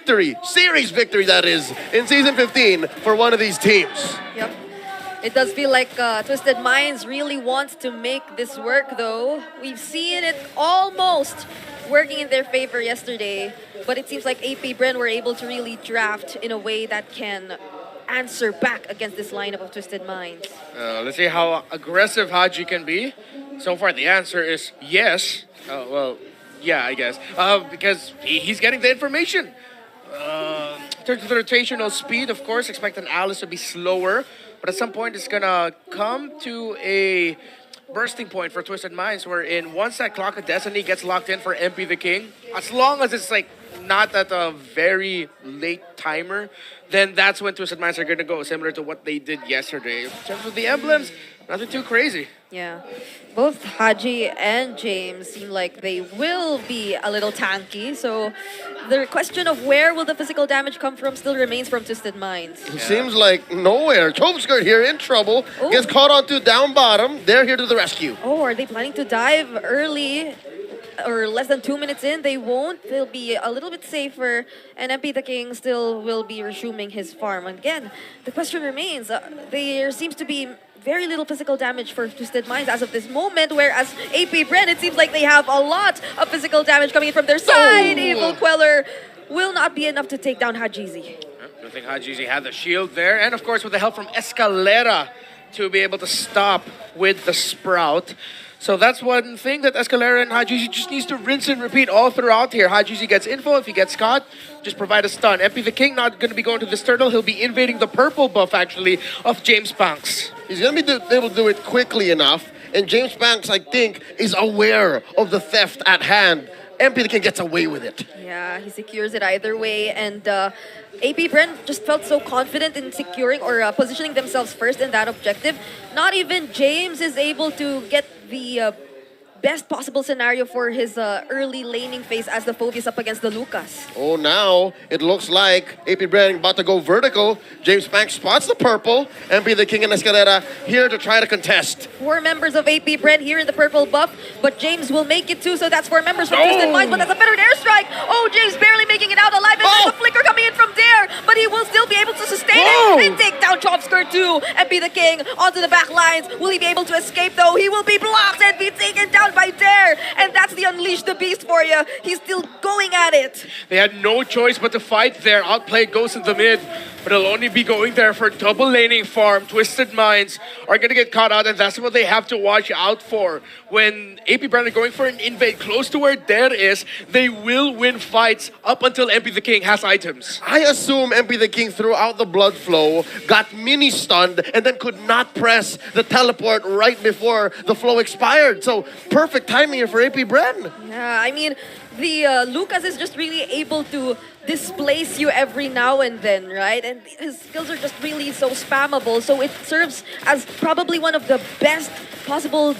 victory, series victory that is, in Season 15 for one of these teams. Yep. It does feel like Twisted Minds really wants to make this work, though. We've seen it almost working in their favor yesterday, but it seems like AP Bren were able to really draft in a way that can answer back against this lineup of Twisted Minds. Let's see how aggressive Haji can be. So far, the answer is yes. Well, yeah, I guess. Because he's getting the information. In terms of the rotational speed, of course, expect an Alice to be slower. But at some point, it's going to come to a bursting point for Twisted Minds, wherein once that Clock of Destiny gets locked in for MP the King, as long as it's like not at a very late timer, then that's when Twisted Minds are going to go, similar to what they did yesterday. In terms of the emblems, nothing too crazy. Yeah. Both Haji and James seem like they will be a little tanky, so the question of where will the physical damage come from still remains from Twisted Minds. It seems like nowhere. Chokeskirt here in trouble, Oh. gets caught onto down bottom. They're here to the rescue. Oh, are they planning to dive early or less than 2 minutes in? They won't. They'll be a little bit safer, and MP the King still will be resuming his farm. Again, the question remains, there seems to be very little physical damage for Twisted Minds as of this moment, whereas AP Bren, it seems like they have a lot of physical damage coming in from their side. Evil Queller will not be enough to take down Hajizi. I think Hajizi had the shield there, and of course with the help from Escalera to be able to stop with the Sprout. So that's one thing that Escalera and Hajizi just needs to rinse and repeat all throughout here. Hajizi gets info. If he gets caught, just provide a stun. MP the King not going to be going to this turtle. He'll be invading the purple buff, actually, of James Banks. He's going to be able to do it quickly enough. And James Banks, I think, is aware of the theft at hand. MP the King gets away with it. Yeah, he secures it either way, and AP Bren just felt so confident in securing or positioning themselves first in that objective. Not even James is able to get the best possible scenario for his early laning phase as the Phobius up against the Lucas. Oh, now it looks like AP Bren about to go vertical. James Banks spots the purple. MP the King and Escalera here to try to contest. 4 members of AP Bren here in the purple buff, but James will make it too, so that's 4 members from Twisted Minds, but that's a better airstrike. Oh, James barely making it out alive, and there's a flicker coming in from there, but he will still be able to sustain it and take down Chopskirt too. And be the King onto the back lines. Will he be able to escape though? He will be blocked and be taken down by Dare, and that's the Unleash the Beast for you. He's still going at it. They had no choice but to fight there. Outplayed Ghost in the mid, but he'll only be going there for double laning farm. Twisted Minds are going to get caught out, and that's what they have to watch out for. When AP Bren are going for an invade close to where Dare is, they will win fights up until MP the King has items. I assume MP the King threw out the blood flow, got mini stunned, and then could not press the teleport right before the flow expired. So perfect timing here for AP Bren. Yeah, I mean, the Lucas is just really able to displace you every now and then, right? And his skills are just really so spammable, so it serves as probably one of the best possible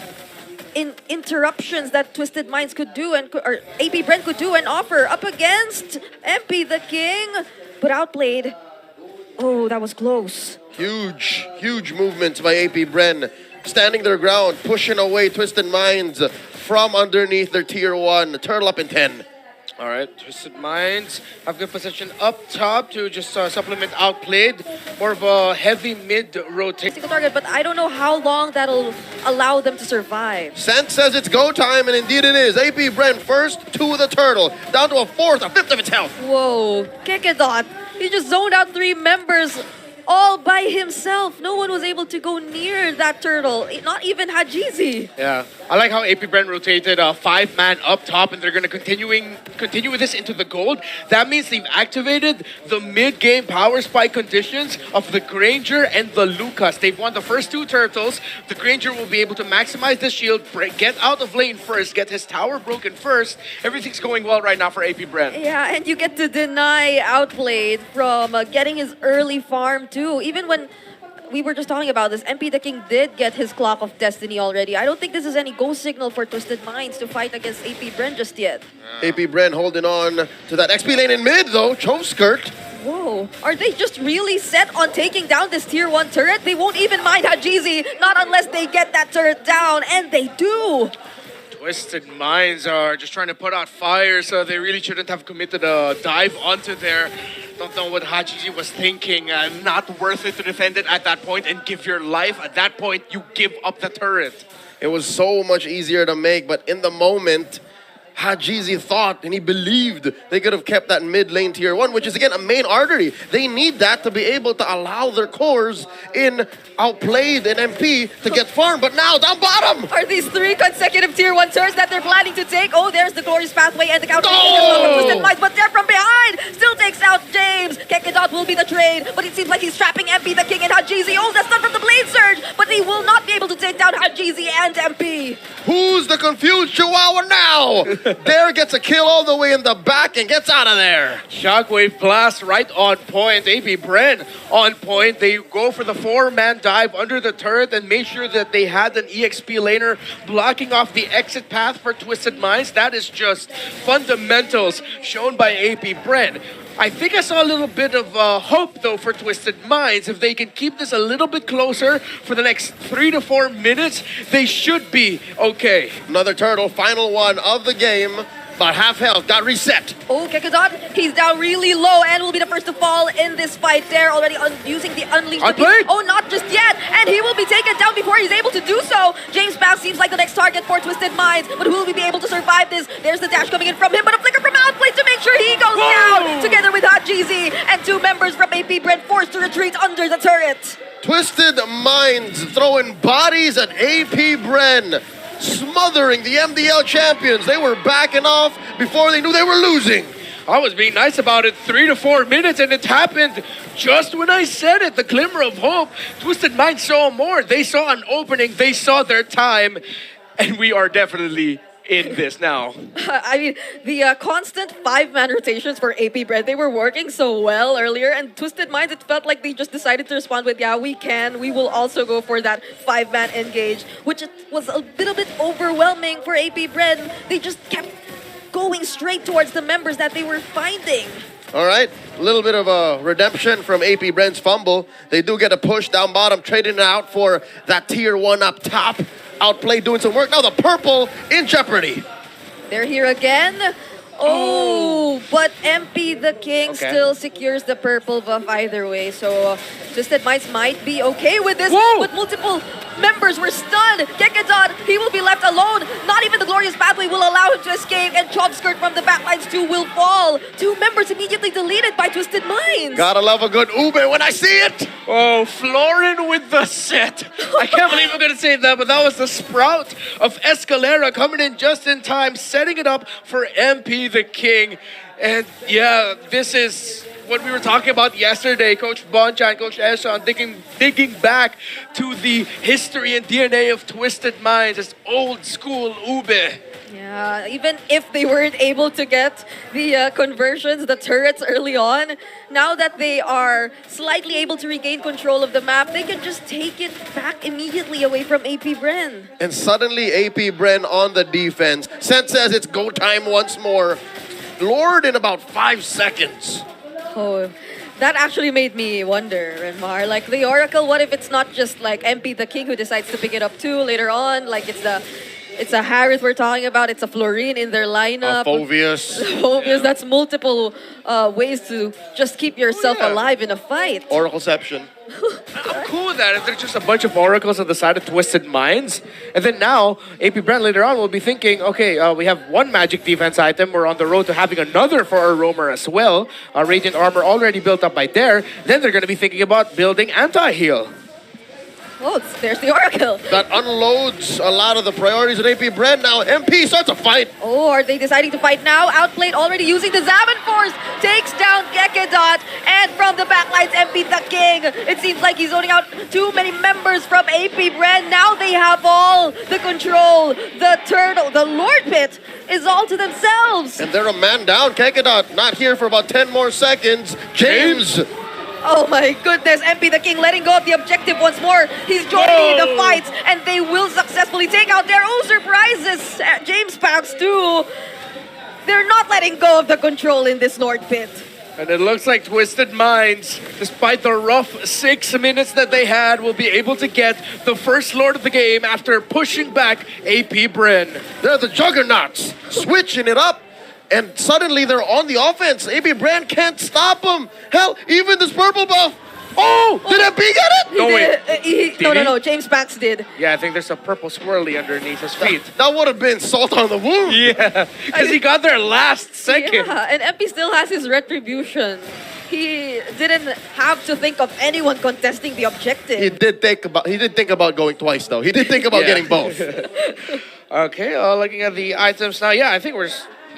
interruptions that Twisted Minds could do, and or AP Bren could do and offer up against MP the King, but outplayed. Oh, that was close. Huge movements by AP Bren. Standing their ground, pushing away Twisted Minds from underneath their tier 1. Turtle up in 10. All right, Twisted Minds have good position up top to just supplement outplayed. More of a heavy mid rotate. Single target, but I don't know how long that'll allow them to survive. Sense says it's go time, and indeed it is. AP Bren first to the turtle, down to a fourth, a fifth of its health. Whoa, Kekedot. He just zoned out 3 members all by himself. No one was able to go near that turtle, not even Hajizi. Yeah, I like how AP Bren rotated a 5-man up top, and they're going to continue with this into the gold. That means they've activated the mid-game power spike conditions of the Granger and the Lucas. They've won the first 2 turtles. The Granger will be able to maximize the shield, get out of lane first, get his tower broken first. Everything's going well right now for AP Bren. Yeah, and you get to deny Outplayed from getting his early farm too. Even when we were just talking about this, MP the King did get his Clock of Destiny already. I don't think this is any go signal for Twisted Minds to fight against AP Bren just yet. AP Bren holding on to that XP lane in mid though. Chokeskirt. Whoa, are they just really set on taking down this tier 1 turret? They won't even mind Hajizi, not unless they get that turret down, and they do. Twisted Minds are just trying to put out fires, so they really shouldn't have committed a dive onto there. Don't know what Hajiji was thinking. Not worth it to defend it at that point and give your life. At that point, you give up the turret. It was so much easier to make, but in the moment, Hajizi thought and he believed they could have kept that mid lane tier 1, which is again a main artery. They need that to be able to allow their cores in Outplayed and MP to get farm, but now down bottom! Are these 3 consecutive tier 1 turns that they're planning to take? Oh, there's the glorious pathway and the counter. Twisted Minds, but they're from behind! Still takes out James! Kekidot will be the trade, but it seems like he's trapping MP the King and Hajizi. Oh, that's not from the Blade Surge, but he will not be able to take down Hajizi and MP. Who's the confused Chihuahua now? Dare gets a kill all the way in the back and gets out of there. Shockwave Blast right on point. AP Bren on point. They go for the 4-man dive under the turret and make sure that they had an EXP laner blocking off the exit path for Twisted Minds. That is just fundamentals shown by AP Bren. I think I saw a little bit of hope, though, for Twisted Minds. If they can keep this a little bit closer for the next 3 to 4 minutes, they should be okay. Another turtle, final one of the game. About half health, got reset. Oh, Kekidot, he's down really low and will be the first to fall in this fight there. Already using the Unleashed. Oh, not just yet. And he will be taken down before he's able to do so. James Bass seems like the next target for Twisted Minds. But who will be able to survive this? There's the dash coming in from him, but a flicker from Outplay to make sure he goes down. Together with Hajizi and 2 members from AP Bren forced to retreat under the turret. Twisted Minds throwing bodies at AP Bren, smothering the MDL champions. They were backing off before they knew they were losing. I was being nice about it. 3 to 4 minutes, and it happened just when I said it. The glimmer of hope. Twisted Minds saw more. They saw an opening. They saw their time, and we are definitely in this now. I mean, the constant 5-man rotations for AP Bren, they were working so well earlier, and Twisted Minds, it felt like they just decided to respond with, yeah, we can. We will also go for that 5-man engage, which it was a little bit overwhelming for AP Bren. They just kept going straight towards the members that they were finding. All right, a little bit of a redemption from AP Bren's fumble. They do get a push down bottom, trading it out for that tier 1 up top. Outplay doing some work. Now the purple in jeopardy. They're here again. Oh, but MP the King still secures the purple buff either way. So Twisted Minds might be okay with this. Whoa. But multiple members were stunned. Kekidot, he will be left alone. Not even the glorious pathway will allow him to escape. And Chop Skirt from the backlines too will fall. 2 members immediately deleted by Twisted Minds. Gotta love a good ube when I see it. Oh, Florin with the set. I can't believe I'm going to say that, but that was the sprout of Escalera coming in just in time, setting it up for MP the King. And yeah, this is what we were talking about yesterday. Coach Boncha and Coach Eshan digging back to the history and DNA of Twisted Minds. It's old school ube. Yeah, even if they weren't able to get the conversions, the turrets early on, now that they are slightly able to regain control of the map, they can just take it back immediately away from AP Bren. And suddenly AP Bren on the defense. Sent says it's go time once more. Lord in about 5 seconds. Oh, that actually made me wonder, Renmar. Like, the Oracle, what if it's not just like MP the King who decides to pick it up too later on? Like, it's a Harith we're talking about. It's a Florine in their lineup. Phobius. Phobius, that's multiple ways to just keep yourself alive in a fight. Oracleception. I'm cool with that if there's just a bunch of oracles on the side of Twisted Minds. And then now, AP Bren later on will be thinking, okay, we have 1 magic defense item. We're on the road to having another for our roamer as well. Radiant armor already built up by there. Then they're going to be thinking about building anti-heal. Oh, there's the Oracle. That unloads a lot of the priorities at AP Bren. Now MP starts a fight. Oh, are they deciding to fight now? Outplayed already using the Zaman Force. Takes down Gekidot. And from the backlines, MP the King. It seems like he's zoning out too many members from AP Bren. Now they have all the control. The turtle, the Lord Pit is all to themselves. And they're a man down. Kekidot not here for about 10 more seconds. James. Oh my goodness, MP the King letting go of the objective once more. He's joining the fights, and they will successfully take out their own surprises. James Pax too. They're not letting go of the control in this Lord Pit. And it looks like Twested Minds, despite the rough 6 minutes that they had, will be able to get the first Lord of the game after pushing back AP Bren. They're the juggernauts, switching it up, and suddenly they're on the offense. AB Bren can't stop them. Hell, even this purple buff. Oh, did MP get it? No, wait. No. James Banks did. Yeah, I think there's a purple swirly underneath his feet. That would have been salt on the wound. Yeah, because he got there last second. Yeah, and MP still has his retribution. He didn't have to think of anyone contesting the objective. He did think about going twice though. He did think about getting both. Okay, looking at the items now. Yeah, I think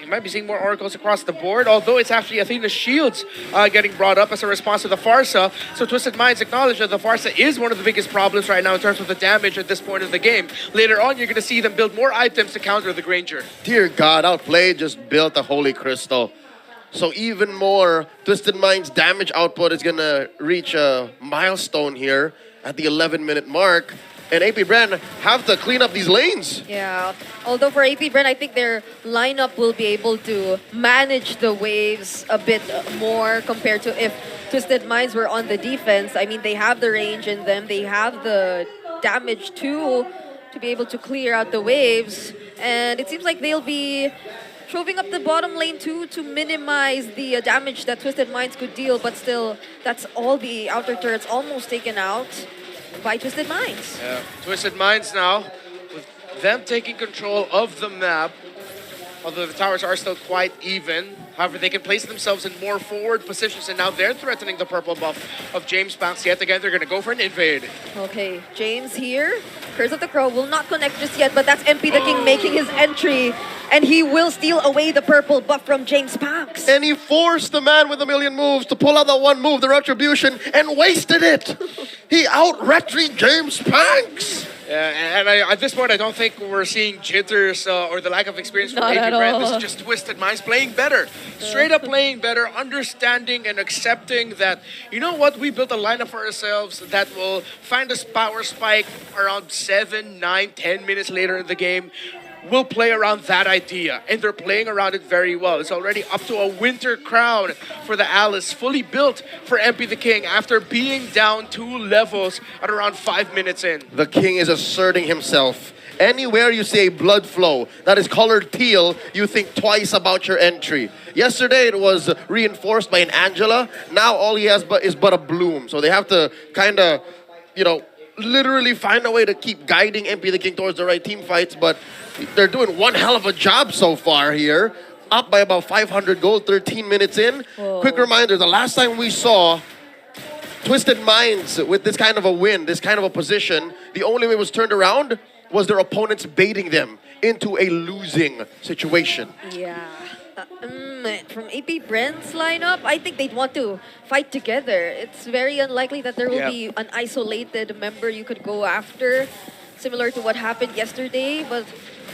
you might be seeing more oracles across the board, although it's actually Athena's shields getting brought up as a response to the Farsa. So Twisted Minds acknowledge that the Farsa is one of the biggest problems right now in terms of the damage at this point of the game. Later on, you're going to see them build more items to counter the Granger. Dear God, Outplayed just built a Holy Crystal. So even more, Twisted Minds' damage output is going to reach a milestone here at the 11-minute mark. And AP Bren have to clean up these lanes. Yeah, although for AP Bren, I think their lineup will be able to manage the waves a bit more compared to if Twisted Minds were on the defense. I mean, they have the range in them, they have the damage too to be able to clear out the waves. And it seems like they'll be shoving up the bottom lane too to minimize the damage that Twisted Minds could deal, but still, that's all the outer turrets almost taken out by Twisted Minds. Yeah, Twisted Minds now, with them taking control of the map, although the towers are still quite even. However, they can place themselves in more forward positions, and now they're threatening the purple buff of James Banks yet again. They're going to go for an invade. Okay, James here. Curse of the Crow will not connect just yet, but that's MP the King making his entry, and he will steal away the purple buff from James Banks. And he forced the man with a million moves to pull out that one move, the Retribution, and wasted it. He out-retri James Banks. Yeah, and at this point, I don't think we're seeing jitters or the lack of experience from Not AP at Bren. all. This is just Twisted Minds playing better. Straight up playing better, understanding and accepting that, you know what, we built a lineup for ourselves that will find us power spike around 7, 9, 10 minutes later in the game. We'll play around that idea, and they're playing around it very well. It's already up to a winter crown for the Alice, fully built for MP the King after being down 2 levels at around 5 minutes in. The king is asserting himself. Anywhere you see a blood flow that is colored teal, you think twice about your entry. Yesterday it was reinforced by an Angela. Now all he has is but a bloom. So they have to kind of, literally find a way to keep guiding MP the King towards the right team fights, but they're doing one hell of a job so far here. Up by about 500 gold, 13 minutes in. Whoa. Quick reminder, the last time we saw Twisted Minds with this kind of a win, this kind of a position, the only way it was turned around was their opponents baiting them into a losing situation. Yeah. From AP Bren's lineup, I think they'd want to fight together. It's very unlikely that there will be an isolated member you could go after, similar to what happened yesterday, but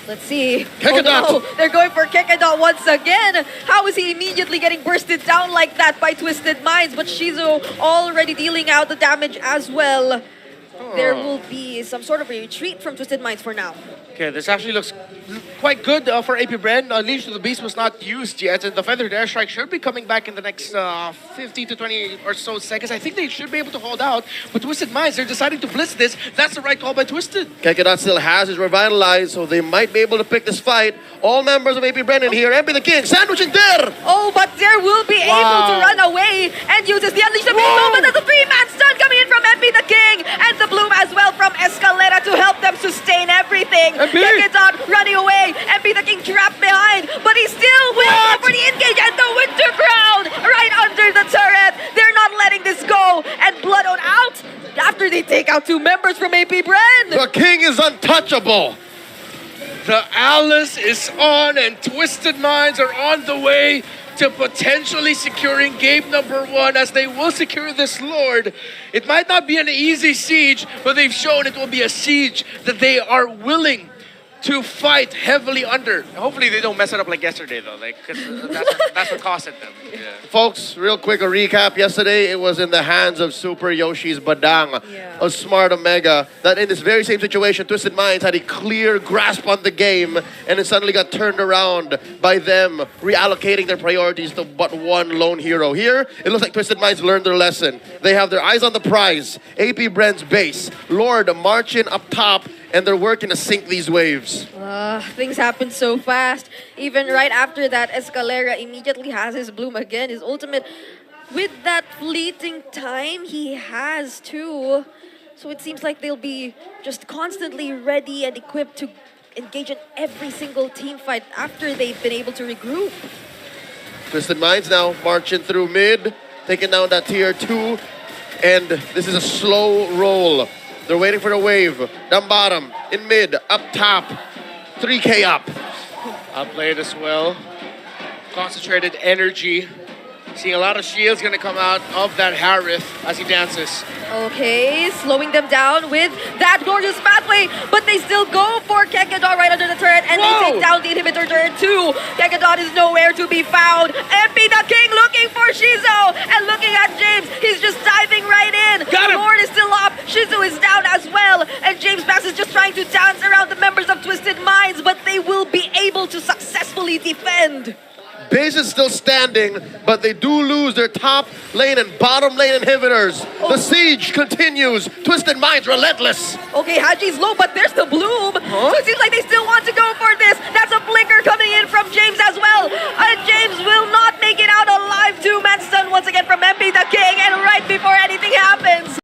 let's see. Kekadot! Oh no, they're going for Kekadot once again. How is he immediately getting bursted down like that by Twisted Minds? But Shizu already dealing out the damage as well. There will be some sort of a retreat from Twisted Minds for now. Okay, this actually looks quite good for AP Bren. Unleash of the Beast was not used yet, and the Feathered Airstrike should be coming back in the next 15 to 20 or so seconds. I think they should be able to hold out, but Twisted Minds, they're deciding to blitz this. That's the right call by Twisted. Kekadot still has his Revitalized, so they might be able to pick this fight. All members of AP Bren in here. MP the King, sandwiching there! Oh, but there will be able to run away and uses the Unleash the Beast moment as the 3-man stun coming in from MP the King and the Bloom as well from Escalera to help them sustain everything. Kekadot running away. MP the King trapped behind, but he still will go for the engage and the Winter Crown right under the turret. They're not letting this go, and Bloodhound out after they take out 2 members from AP Bren. The king is untouchable. The Alice is on, and Twisted Minds are on the way to potentially securing game number 1 as they will secure this Lord. It might not be an easy siege, but they've shown it will be a siege that they are willing to fight heavily under. Hopefully they don't mess it up like yesterday though, like because that's what cost it them. Yeah. Folks, real quick, a recap. Yesterday, it was in the hands of Super Yoshi's Badang, Yeah. a smart Omega, that in this very same situation, Twisted Minds had a clear grasp on the game, and it suddenly got turned around by them reallocating their priorities to but one lone hero. Here, it looks like Twisted Minds learned their lesson. They have their eyes on the prize, AP Bren's base, Lord marching up top, and they're working to sink these waves. Things happen so fast. Even right after that, Escalera immediately has his bloom again, his ultimate. With that fleeting time he has too. So it seems like they'll be just constantly ready and equipped to engage in every single team fight after they've been able to regroup. Twisted Minds now marching through mid, taking down that tier 2, and this is a slow roll. They're waiting for the wave. Down bottom, in mid, up top, 3K up. I'll play it as well. Concentrated energy. Seeing a lot of shields gonna come out of that Harith as he dances. Okay, slowing them down with that gorgeous pathway, but they still go for Kekadon right under the turret, and Whoa! they take down the inhibitor turret too. Kekadon is nowhere to be found. MP the King looking for Shizu, and looking at James, he's just diving right in. Got him! Lord is still up, Shizu is down as well, and James Bass is just trying to dance around the members of Twisted Minds, but they will be able to successfully defend. Base is still standing, but they do lose their top lane and bottom lane inhibitors. The siege continues. Twisted Minds relentless. Okay, Haji's low, but there's the bloom. So it seems like they still want